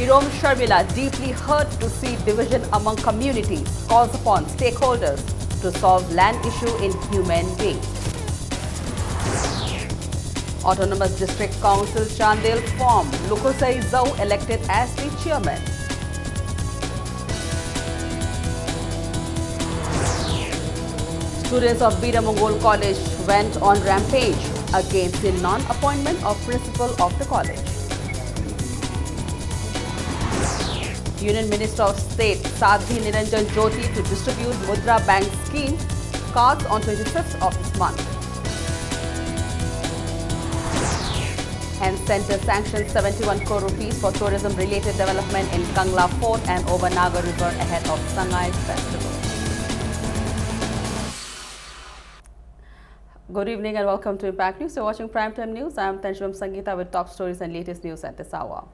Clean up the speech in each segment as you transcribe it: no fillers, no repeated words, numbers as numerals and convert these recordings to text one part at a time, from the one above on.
Irom Sharmila deeply hurt to see division among communities, calls upon stakeholders to solve land issue in humane way. Autonomous District Council Chandel formed, Lukosai Zau elected as the chairman. Students of Bira Mongol College went on rampage against the non-appointment of principal of the college. Union Minister of State Sadhvi Niranjan Jyoti to distribute Mudra Bank scheme cards on 25th of this month. And Centre sanctioned 71 crore rupees for tourism-related development in Kangla Fort and over Naga River ahead of Sangai Festival. Good evening and welcome to Impact News. You're watching Primetime News. I'm Tanshvam Sangeeta with top stories and latest news at this hour.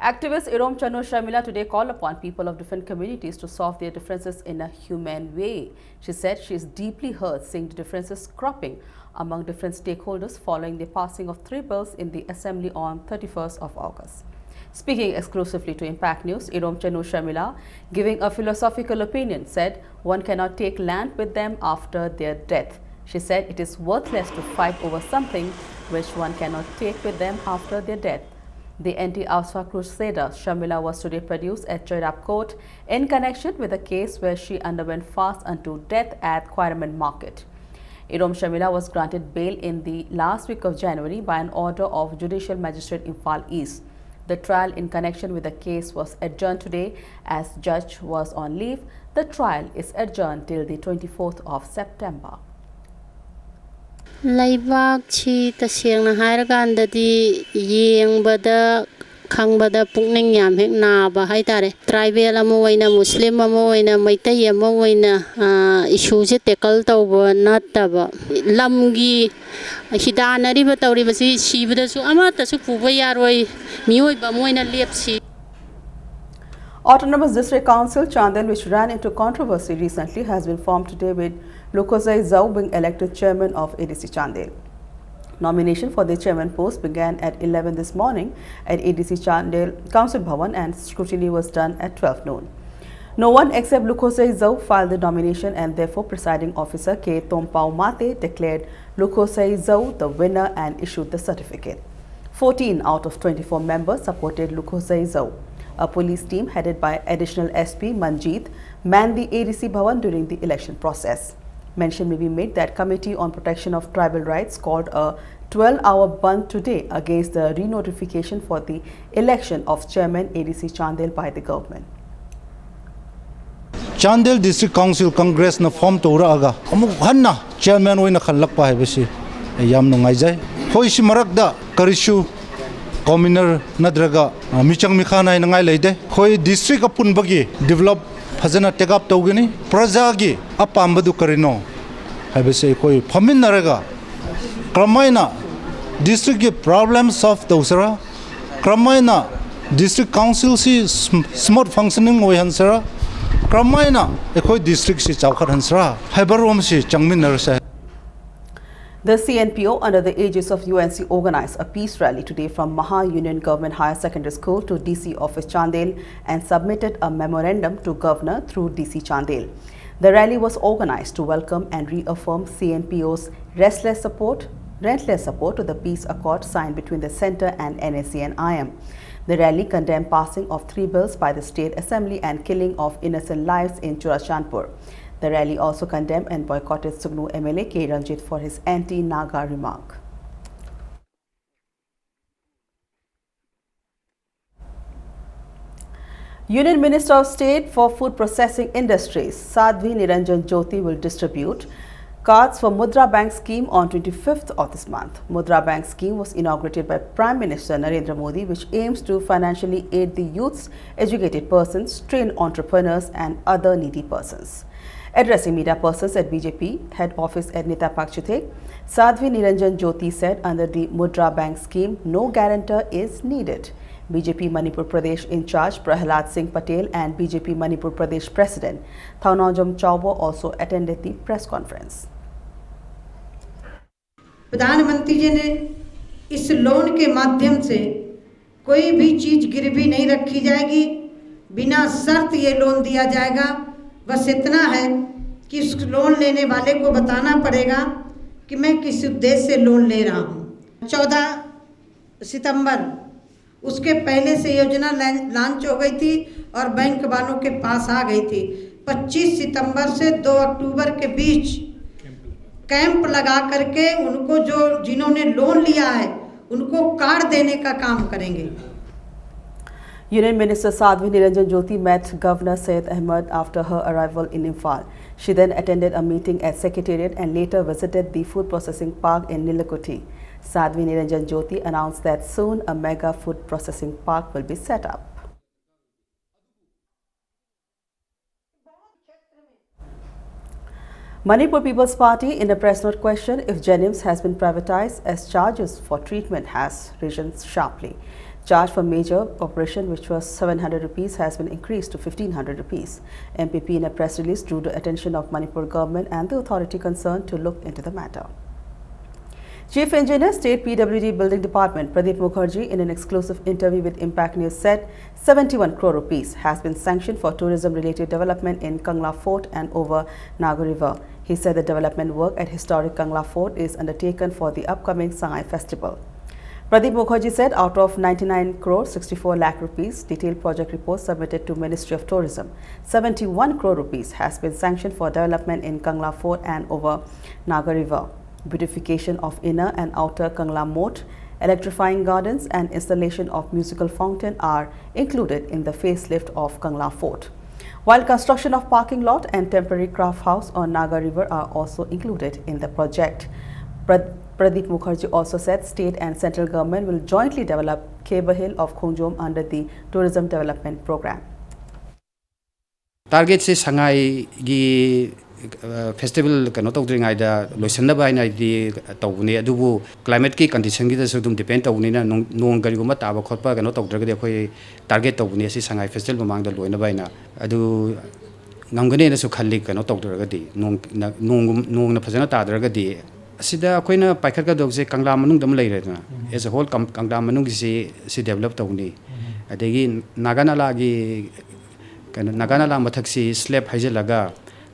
Activist Irom Chanu Sharmila today called upon people of different communities to solve their differences in a humane way. She said she is deeply hurt seeing the differences cropping among different stakeholders following the passing of 3 bills in the Assembly on 31st of August. Speaking exclusively to Impact News, Irom Chanu Sharmila, giving a philosophical opinion, said one cannot take land with them after their death. She said it is worthless to fight over something which one cannot take with them after their death. The anti-Afspa crusader Sharmila was today produced at Joyrap Court in connection with a case where she underwent fast unto death at Quiraman Market. Irom Sharmila was granted bail in the last week of January by an order of Judicial Magistrate Imphal East. The trial in connection with the case was adjourned today as judge was on leave. The trial is adjourned till the 24th of September. Laibak chi taseng na hairagandadi yengbada kangbada pukning yam hek na ba haitare tribal amoina muslim amoina maitai amoina issue se tackle tawba nataba lamgi hidanari ba tawri ba si sibada su amata su puba yaroi mioi ba moina lepsi. Autonomous District Council Chandel, which ran into controversy recently, has been formed today with Lukosai Zau being elected chairman of ADC Chandel. Nomination for the chairman post began at 11 this morning at ADC Chandel Council Bhavan and scrutiny was done at 12 noon. No one except Lukosai Zau filed the nomination and therefore presiding officer K. Tompau Mate declared Lukosai Zau the winner and issued the certificate. 14 out of 24 members supported Lukosai Zau. A police team headed by additional SP Manjeet manned the ADC Bhavan during the election process. Mention may be made that Committee on Protection of Tribal Rights called a 12-hour bandh today against the re-notification for the election of Chairman ADC Chandel by the government. Chandel District Council Congress na form tora aga amuk hanna chairman oina khanlak pa hebesi yam nungai jai hoi si marakda karishu communal nadraga michang mikhana nangai leide hoi district apun bagi develop fazana take up tawgini praja gi apambadu karino habese koi phamin naraga kramaina district gi problem solve tawsara kramaina district council si smart functioning oi hansara kramaina ekoi district si chawkhat hansara haibarom si changmin narasa. The CNPO, under the aegis of UNC, organized a peace rally today from Maha Union Government Higher Secondary School to DC Office Chandel and submitted a memorandum to Governor through DC Chandel. The rally was organized to welcome and reaffirm CNPO's relentless support to the peace accord signed between the Centre and NSC and IM. The rally condemned passing of 3 bills by the State Assembly and killing of innocent lives in Churachandpur. The rally also condemned and boycotted Sugnu MLA K. Ranjit for his anti-Naga remark. Union Minister of State for Food Processing Industries, Sadhvi Niranjan Jyoti, will distribute cards for Mudra Bank scheme on 25th of this month. Mudra Bank scheme was inaugurated by Prime Minister Narendra Modi, which aims to financially aid the youths, educated persons, trained entrepreneurs and other needy persons. Addressing media persons at BJP head office at Nitapak Chithe, Sadhvi Niranjan Jyoti said under the Mudra Bank scheme, no guarantor is needed. BJP Manipur Pradesh in charge Prahalad Singh Patel and BJP Manipur Pradesh President Thaunajam Chaubo also attended the press conference. प्रधानमंत्री जी ने इस loan के माध्यम से कोई भी चीज़ गिरवी नहीं रखी जाएगी, बिना शर्त ये लोन दिया जाएगा। बस इतना है कि उस लोन लेने वाले को बताना पड़ेगा कि मैं किस उद्देश्य से लोन ले रहा हूँ। 14 सितंबर उसके पहले से योजना लॉन्च हो गई थी और बैंक वालों के पास आ गई थी। 25 सितंबर से 2 अक्टूबर के बीच कैंप लगा करके उनको जिन्होंने लोन लिया है उनको कार्ड देने का काम करेंगे। Union Minister Sadhvi Niranjan Jyoti met Governor Syed Ahmed after her arrival in Imphal. She then attended a meeting at Secretariat and later visited the food processing park in Nilakoti. Sadhvi Niranjan Jyoti announced that soon a mega food processing park will be set up. Manipur People's Party in a press note questioned if Jennings has been privatized as charges for treatment has risen sharply. Charge for major operation, which was 700 rupees, has been increased to 1500 rupees. MPP in a press release drew the attention of Manipur government and the authority concerned to look into the matter. Chief Engineer, State PWD Building Department, Pradeep Mukherjee, in an exclusive interview with Impact News said 71 crore rupees has been sanctioned for tourism-related development in Kangla Fort and over Nagar River. He said the development work at historic Kangla Fort is undertaken for the upcoming Sangai Festival. Pradeep Mukherjee said out of 99 crore 64 lakh rupees detailed project reports submitted to Ministry of Tourism, 71 crore rupees has been sanctioned for development in Kangla Fort and over Nagar River. Beautification of inner and outer Kangla Moat, electrifying gardens and installation of musical fountain are included in the facelift of Kangla Fort. While construction of parking lot and temporary craft house on Nagar River are also included in the project. Pradeep Mukherjee also said state and central government will jointly develop Cable Hill of Khongjom under the Tourism Development Program. Target se Sangai gi festival kano tawdring da loisanna ba ina di tawne adubu climate ki condition gi da sudum depend tawni na nong gari guma taba khotpa kano tawdra ga khoi target tawni si Sangai festival mamang da loina ba ina adu ngamgane na su khalli kano tawdra ga di nong na phajana tadra ga di asida akoina paikhat ga dogse Kangla manung dam lai re na as a whole Kangla manung si develop tawni adegi Naganala gi Naganala mathak si slab haijalaga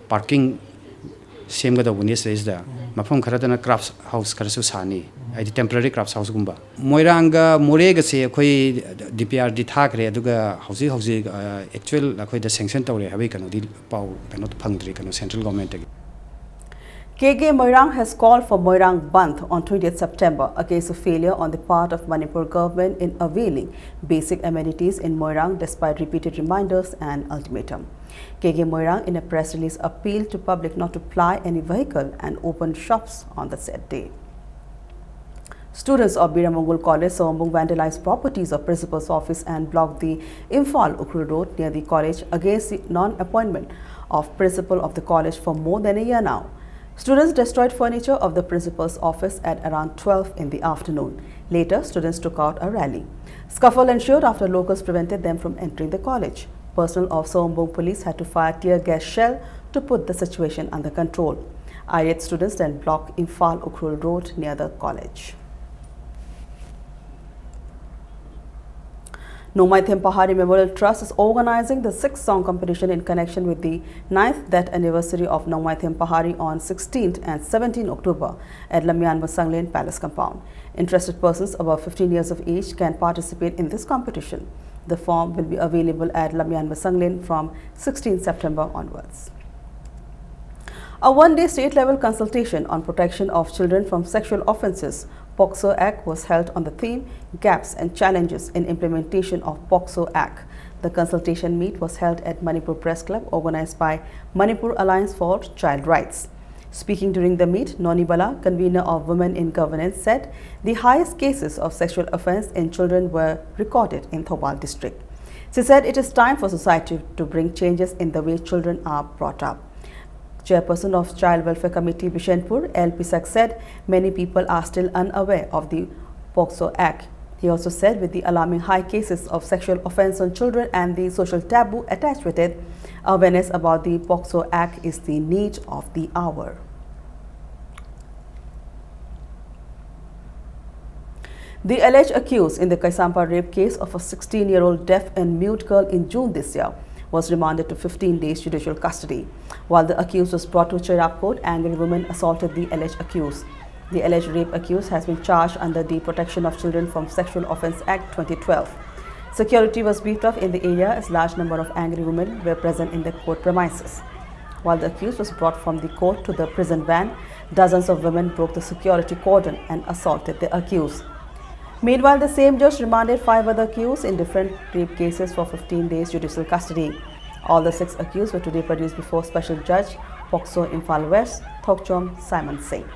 parking same ga dawni says da mafam kharadana crafts house karasu sani ai temporary crafts house gumba moiranga morega se khoi DPR di thakre aduga hausi actual khoi da sanction tawre habi kano di pau kano phangdri kano central government KG Moirang has called for Moirang Bandh on 20th September against a failure on the part of Manipur government in availing basic amenities in Moirang despite repeated reminders and ultimatum. KG Moirang in a press release appealed to public not to ply any vehicle and open shops on the said day. Students of Biramangul College Sombung vandalized properties of principal's office and blocked the Imphal Ukhrul Road near the college against the non-appointment of principal of the college for more than a year now. Students destroyed furniture of the principal's office at around 12 in the afternoon. Later, students took out a rally. Scuffle ensued after locals prevented them from entering the college. Personnel of Sombung police had to fire tear gas shell to put the situation under control. Irate students then blocked Imphal Ukhrul Road near the college. Nomaithem Pahari Memorial Trust is organizing the 6th song competition in connection with the 9th death anniversary of Nomaithem Pahari on 16th and 17th October at Lamyan Masang Lane Palace Compound. Interested persons above 15 years of age can participate in this competition. The form will be available at Lamyan Masang Lane from 16th September onwards. A one-day state-level consultation on protection of children from sexual offences POCSO Act was held on the theme Gaps and Challenges in Implementation of POCSO Act. The consultation meet was held at Manipur Press Club organized by Manipur Alliance for Child Rights. Speaking during the meet, Noni Bala, convener of Women in Governance, said the highest cases of sexual offence in children were recorded in Thobal district. She said it is time for society to bring changes in the way children are brought up. Chairperson of Child Welfare Committee Bishenpur, L. Pisak, said many people are still unaware of the POCSO Act. He also said with the alarming high cases of sexual offence on children and the social taboo attached with it, awareness about the POCSO Act is the need of the hour. The alleged accused in the Kaisampa rape case of a 16-year-old deaf and mute girl in June this year was remanded to 15 days judicial custody. While the accused was brought to Cherab court, angry women assaulted the alleged accused. The alleged rape accused has been charged under the Protection of Children from Sexual Offence Act 2012. Security was beefed up in the area as large number of angry women were present in the court premises. While the accused was brought from the court to the prison van, dozens of women broke the security cordon and assaulted the accused. Meanwhile, the same judge remanded 5 other accused in different rape cases for 15 days judicial custody. All the 6 accused were today produced before Special Judge Pokso Imphal West, Thokchom Simon Singh.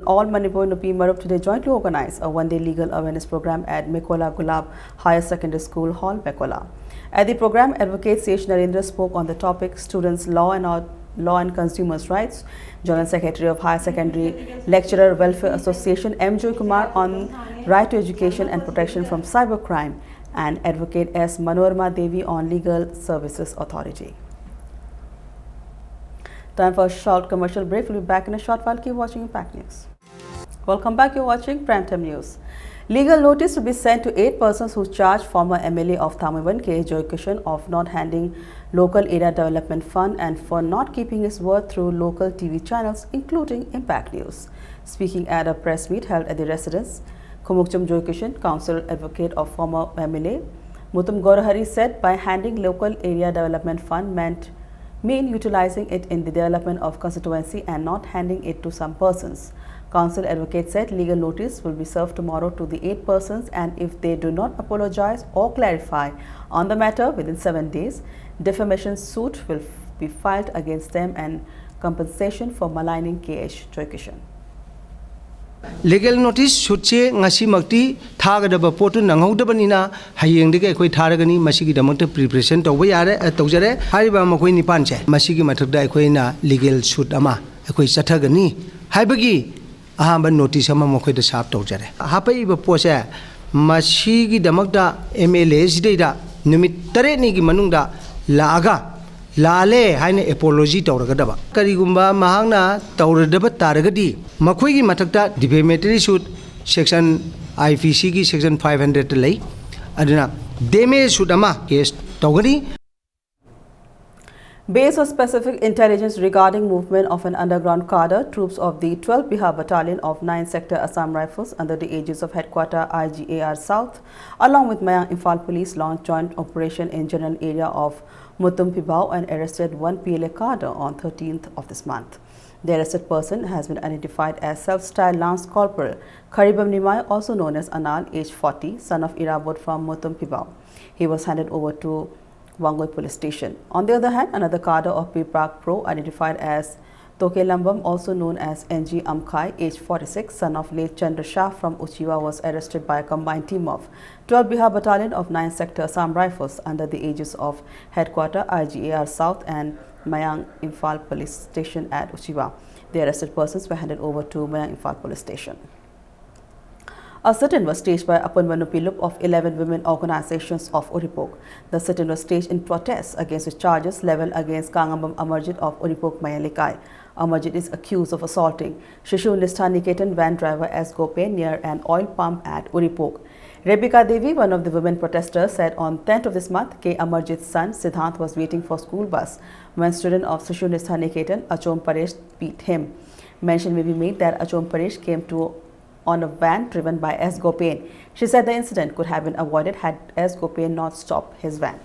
All Manipur Nupi Marup today jointly organized a one-day legal awareness program at Mekola Gulab Higher Secondary School Hall, Mekola. At the program, Advocate Sej Narendra spoke on the topic Students' Law and Consumers' Rights. Joint Secretary of Higher Secondary Lecturer Welfare Association M. Joy Kumar on right to education and protection from cybercrime, and Advocate S. Manorma Devi on Legal Services Authority. Time for a short commercial break. We'll be back in a short while. Keep watching Impact News. Welcome back. You're watching Primetime News. Legal notice to be sent to 8 persons who charged former MLA of Thammavan K. Joykishan of not handing local area development fund and for not keeping his word through local TV channels, including Impact News. Speaking at a press meet held at the residence, Khumukcham Joykishan, counsel advocate of former MLA Mutum Gorahari, said by handing local area development fund mean utilizing it in the development of constituency and not handing it to some persons. Council advocate said legal notice will be served tomorrow to the 8 persons, and if they do not apologize or clarify on the matter within 7 days, defamation suit will be filed against them and compensation for maligning KH Joykishan. Legal notice should say ngasi makti thagadaba potu nanghodabanina hayengdege ekoi tharagani masigi damakta preparation tawba yare tawjare hariba makoi nipan che masigi mathakda ekoi na legal suit ama ekoi chathagani haibagi ahamba notice ama makoi da sap tawjare hapai ba pose masigi damakta MLA sideida numit tare ni gi manungda laaga Lale haine apology tawragadaba karigumba mahangna tawradaba taragadi makhoi mathakta defamatory suit section IPC ki section 500 lei aduna damage suit ama case tawgani. Based on specific intelligence regarding movement of an underground cadre, troops of the 12th Bihar Battalion of 9th Sector Assam Rifles under the aegis of Headquarter IGAR South, along with Mayang Imphal Police, launched joint operation in general area of Mutum Pibao and arrested 1 PLA cadre on 13th of this month. The arrested person has been identified as self-styled Lance Corporal Karibam Nimai, also known as Anal, age 40, son of Irabot from Mutum Pibao. He was handed over to Wangoi Police Station. On the other hand, another cadre of Piprak Pro, identified as Toke Lambam, also known as NG Amkai, age 46, son of late Chandra Shah from Uchiwa, was arrested by a combined team of 12 Bihar Battalion of 9th Sector Assam Rifles under the aegis of Headquarter IGAR South and Mayang Imphal Police Station at Uchiwa. The arrested persons were handed over to Mayang Imphal Police Station. A sit-in was staged by Apan Manupilup of 11 women organizations of Uripok. The sit-in was staged in protest against the charges leveled against Kangambam Amarjit of Uripok Mayalikai. Amarjit is accused of assaulting Shishu Nistha Niketan van driver S. Gope near an oil pump at Uripok. Rebecca Devi, one of the women protesters, said on 10th of this month, K. Amarjit's son Siddhant was waiting for school bus when student of Shishu Nistha Niketan, Achom Paresh, beat him. Mention may be made that Achom Paresh came on a van driven by S. Gopain. She said the incident could have been avoided had S. Gopain not stopped his van.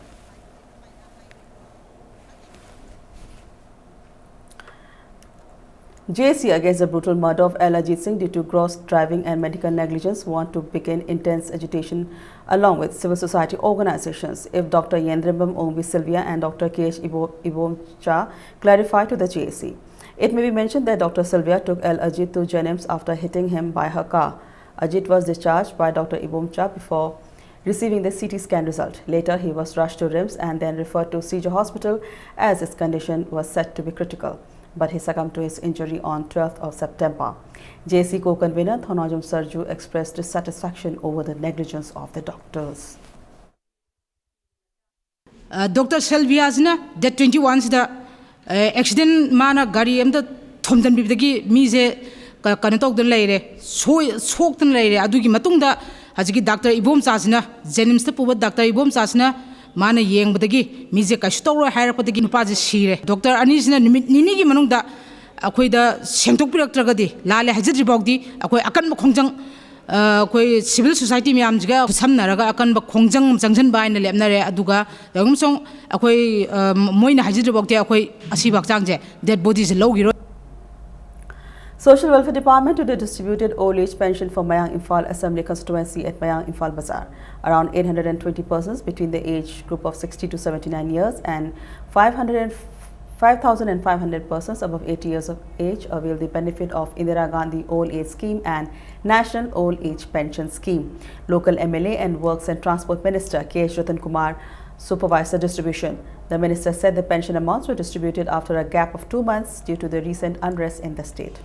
JC against the brutal murder of Ella Ajit Singh due to gross driving and medical negligence want to begin intense agitation along with civil society organizations if Dr. Yendrambam Ongbi Sylvia and Dr. K.H. Ibom Cha clarify to the JC. It may be mentioned that Dr. Sylvia took L. Ajit to Jennings after hitting him by her car. Ajit was discharged by Dr. Ibom Cha before receiving the CT scan result. Later, he was rushed to RIMS and then referred to CJ Hospital as his condition was said to be critical. But he succumbed to his injury on 12th of September. JC co-convener Thonajum Sarju expressed dissatisfaction over the negligence of the doctors. Dr. Selvia that 21 the accident mana gari am the thomdan bibdagi mise kana tok den leire sok den leire adugi matungda hajigi Dr. Ibom Sasna Jenims the puba Dr. Ibom Sasna mana yeng badagi mise ka storo hairapadagi nupa je shire Dr. Anisna nini gi manungda akhoi da sengtok piraktragadi lale hajri bogdi akhoi akan ma khongjang koi civil society miyam jiga samnaraga akan ba khongjang jangjan bai na lepnare aduga dagum song akoi moina hajri bokte akoi asi bakjang je dead bodies logi. Social Welfare Department today distributed old age pension for Mayang Imphal Assembly constituency at Mayang Imphal Bazaar. Around 820 persons between the age group of 60 to 79 years and 5,500 persons above 80 years of age avail the benefit of Indira Gandhi Old Age Scheme and National Old Age Pension Scheme. Local MLA and Works and Transport Minister K.H. Ratan Kumar supervised the distribution. The minister said the pension amounts were distributed after a gap of 2 months due to the recent unrest in the state.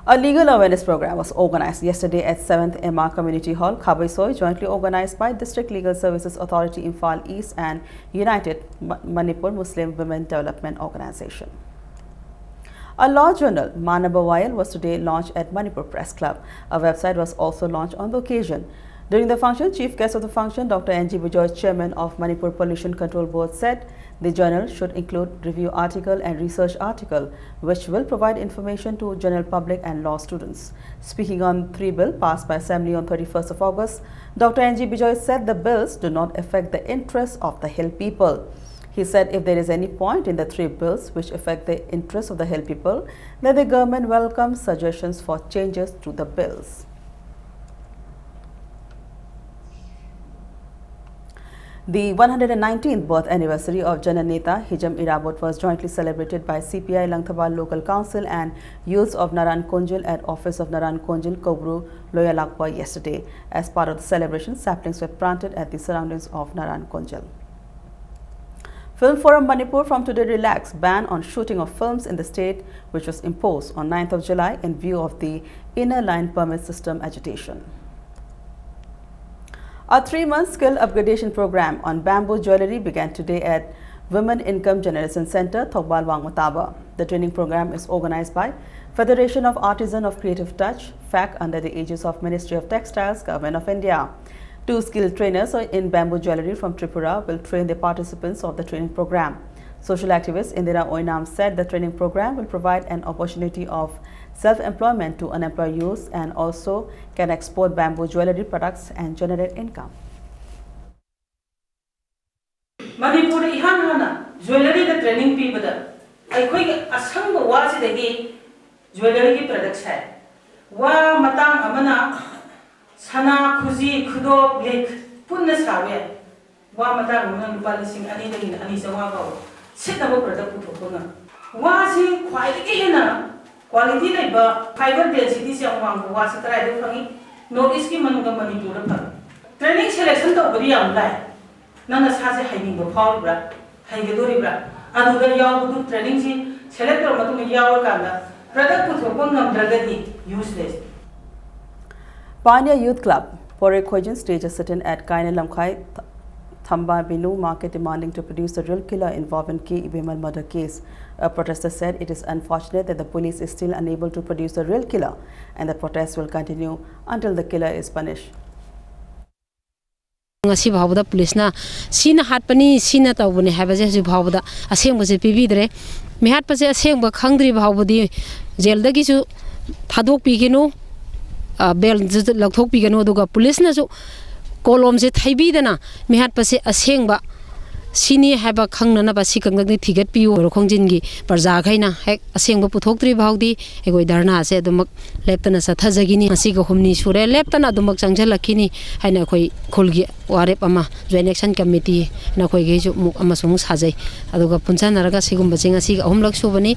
A legal awareness program was organized yesterday at 7th MR Community Hall, Khabaisoi, jointly organized by District Legal Services Authority Imphal East and United Manipur Muslim Women Development Organization. A law journal, Manabawayal, was today launched at Manipur Press Club. A website was also launched on the occasion. During the function, chief guest of the function, Dr. N.G. Bijoy, chairman of Manipur Pollution Control Board, said the journal should include review article and research article, which will provide information to general public and law students. Speaking on 3 bills passed by Assembly on 31st of August, Dr. N.G. Bijoy said the bills do not affect the interests of the Hill people. He said if there is any point in the 3 bills which affect the interests of the Hill people, then the government welcomes suggestions for changes to the bills. The 119th birth anniversary of Jananeta Hijam Irabot was jointly celebrated by CPI Langthaba Local Council and youths of Naran Konjil at Office of Naran Konjil, Kobru, Loyalakpa yesterday. As part of the celebration, saplings were planted at the surroundings of Naran Konjil. Film Forum Manipur from today relaxed ban on shooting of films in the state, which was imposed on 9th of July in view of the inner line permit system agitation. A 3-month skill upgradation program on bamboo jewelry began today at Women Income Generation Center, Thogbal Wangmataba. The training program is organized by Federation of Artisan of Creative Touch, FAC, under the aegis of Ministry of Textiles, Government of India. 2 skilled trainers in bamboo jewelry from Tripura will train the participants of the training program. Social activist Indira Oinam said the training program will provide an opportunity of self-employment to unemployed youths and also can export bamboo jewelry products and generate income. Manipur ihana jewelry the training pibada aikoi asang wa se degi jewelry ki products hai wa matang amana sana khuji khudo lek punna sawe wa matang amana lupa lising ani degi ani sawa ba sitabo product puthokona wa si khwai degi hena quality like fiber density se amang wa se try de phangi notice ki manuga Manipur pa training selection to bari am lai nana sa se haining ba phau bra haigedori bra aduga yaw bu training si select tor matung yaw kana product puthokon ngam dragadi useless. Pioneer Youth Club, Porekhojin staged a sit-in at Kaine Lamkhai Thamba Binu market demanding to produce the real killer involved in K. Ibimal murder case. A protester said it is unfortunate that the police is still unable to produce the real killer and the protest will continue until the killer is punished. ngasi bhawda police na sina hatpani sina tawbani habaje ju bhawda asengba je pibidre mi hatpa je asengba khangdri bhawbudi jail dagi ju thadok pigenu bel lathok pigenu aduga police na ju kolom je thaibidana mi hatpa se asengba sini haba khangnana ba sikangni thigat piu rokhongjingi parja khaina hek asengba puthoktri bhawdi egoi dharna se dumak leptana sathajagini asiga humni sure leptana dumak changjalakini haina khoi khulgi warep ama joint action committee na khoi ge ju muk amasung sajai aduga punjanaraga sigumba chinga siga ahumlak subani.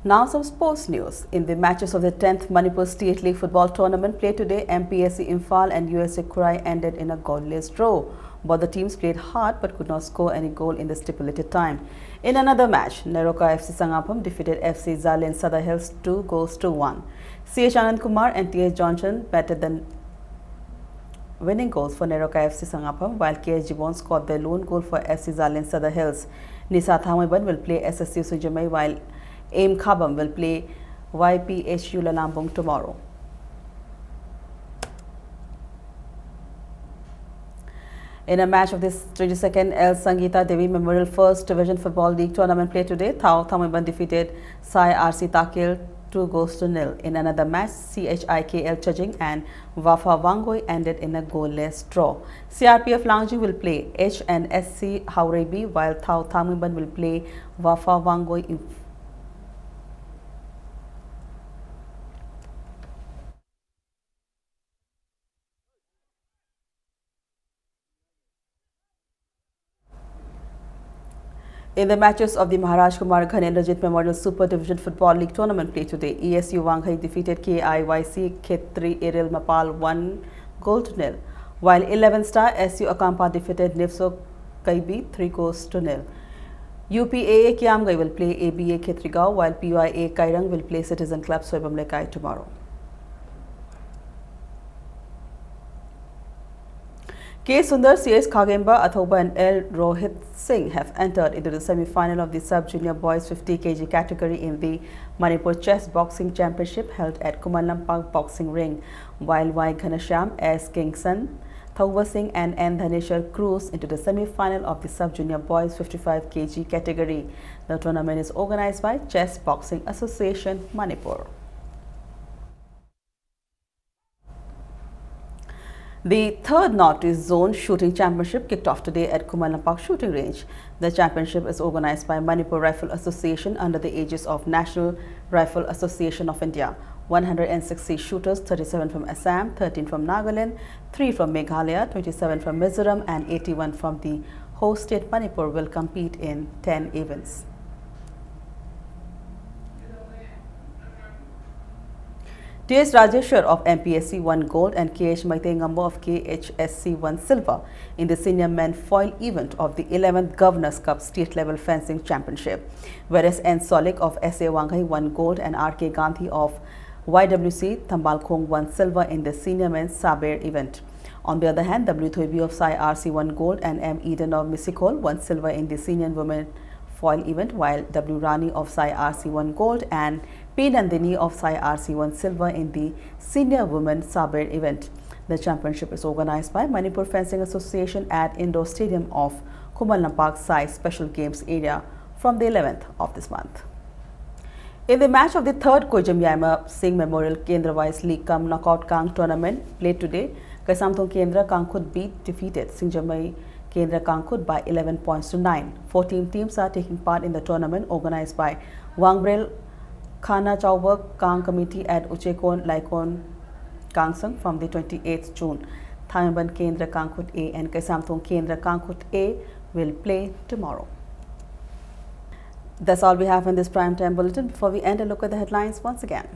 Now some sports news. In the matches of the 10th Manipur State League football tournament played today, MPSC Imphal and USA Kurai ended in a goalless draw. Both the teams played hard but could not score any goal in the stipulated time. In another match, Neroka FC Sangapam defeated FC Zalin Sada Hills 2 goals to 1. C.H. Anand Kumar and T.H. Johnson batted the winning goals for Neroka FC Sangapam, while KS Gibbon scored the lone goal for FC Zalin Sadar Hills. Nisa Thamaiban will play SSU Sujamai, while Aim Khabam will play YPHU Lalambung tomorrow. In a match of this 22nd El Sangeeta Devi Memorial First Division Football League Tournament played today, Thao Thamaiban defeated Sai RC Takil 2-0. In another match, CHIKL Chajing and Wafa Wangoi ended in a goalless draw. CRPF Langji will play HNSC Haurebi, while Thao Thamaiban will play Wafa Wangoi. In the matches of the Maharaj Kumar Ghanendrajit Memorial Super Division Football League Tournament played today, ESU Wanghai defeated KIYC Khetri Eril Mapal 1-0, while 11 star SU Akampa defeated Nifso Kaibi 3-0. UPAA Kiamgai will play ABA Khetrigao, while PYA Kairang will play Citizen Club Soibam Lekai tomorrow. K. Sundar, CS Khagemba Athoba and L. Rohit Singh have entered into the semi-final of the Sub-Junior Boys 50 kg category in the Manipur Chess Boxing Championship held at Kumalampak Boxing Ring, while Y. Ghanasham, S. Kingston, Thauba Singh and N. Dhaneshwar cruised into the semi-final of the Sub-Junior Boys 55 kg category. The tournament is organized by Chess Boxing Association, Manipur. The third Northeast Zone Shooting Championship kicked off today at Kumalampak Shooting Range. The championship is organized by Manipur Rifle Association under the aegis of National Rifle Association of India. 160 shooters, 37 from Assam, 13 from Nagaland, 3 from Meghalaya, 27 from Mizoram and 81 from the host state Manipur will compete in 10 events. T.S. Rajeshwar of MPSC won gold and K.H. Maitengambo of KHSC won silver in the senior men foil event of the 11th Governors Cup State Level Fencing Championship, whereas N. Solik of S.A. Wanghai won gold and R.K. Gandhi of YWC Tambalkhong won silver in the senior men's Saber event. On the other hand, W. Thoibi of Sai RC won gold and M. Eden of Misikol won silver in the senior women foil event, while W. Rani of Sai RC won gold and P. Nandini of Sai RC won silver in the senior women Saber event. The championship is organized by Manipur Fencing Association at Indoor Stadium of Kumalampak Sai Special Games area from the 11th of this month. In the match of the third Kojam Yaima Singh Memorial Kendra-wise League Cum Knockout Kang tournament played today, Kaisamthong Kendra Kangkhut defeated Singjamai Kendra Kangkhut by 11 points to 9. 14 teams are taking part in the tournament organized by Wangbrel Khana Chowbak Kang Committee at Uchekon Laikon Kangsang from the 28th June. Thamaiban Kendra Kangkhut A and Kaisamthong Kendra Kangkhut A will play tomorrow. That's all we have in this primetime bulletin. Before we end, a look at the headlines once again.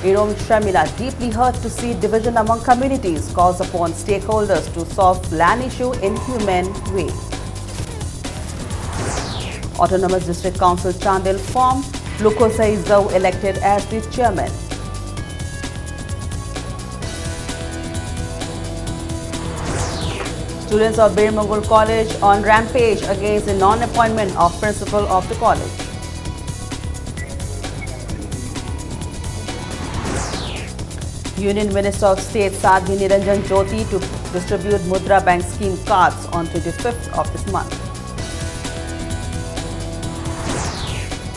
Irom Sharmila, deeply hurt to see division among communities, calls upon stakeholders to solve land issue in humane way. Autonomous District Council Chandel formed, Lukosai Zau elected as the chairman. Students of Bir Mongol College on rampage against the non-appointment of principal of the college. Union Minister of State Sadhvi Niranjan Jyoti to distribute Mudra Bank scheme cards on 25th of this month.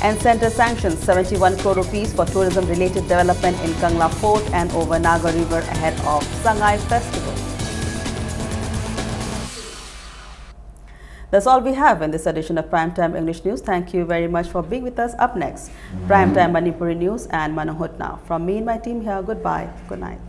And Centre sanctions 71 crore rupees for tourism-related development in Kangla Fort and over Naga River ahead of Sangai Festival. That's all we have in this edition of Primetime English News. Thank you very much for being with us. Up next, Primetime Manipuri News and Manohotna. From me and my team here, goodbye, good night.